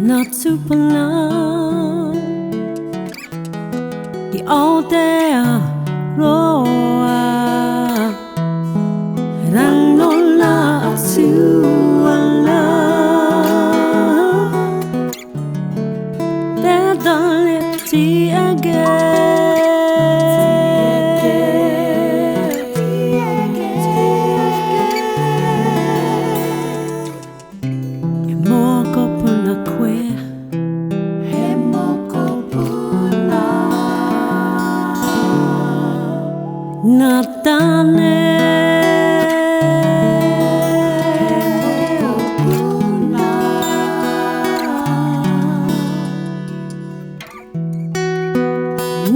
not super long. The old day roa ranola asuala that don't let see again. Natale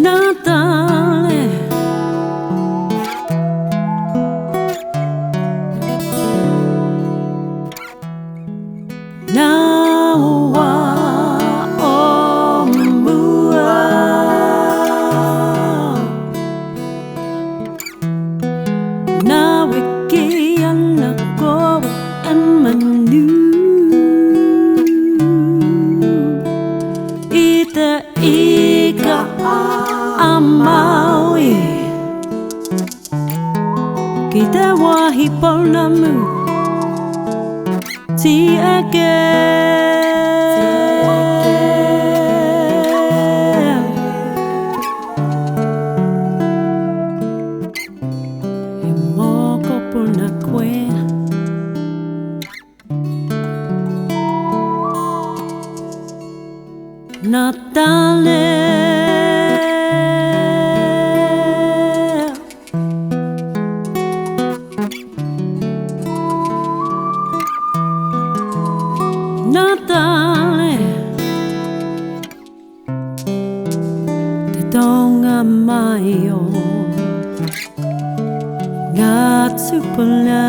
Natale Nawa Ika amaui kita wahi paunamu ti again e moko puna koe Natale Natale Te tonga mai o ngā tupuna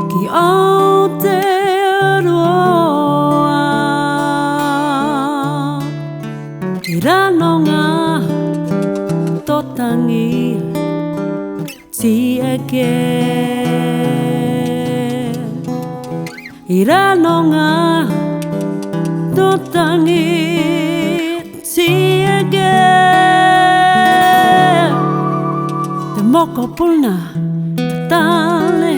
Ki o te I ranonga totangi ti again I ranonga totangi ti again Te moko puna tale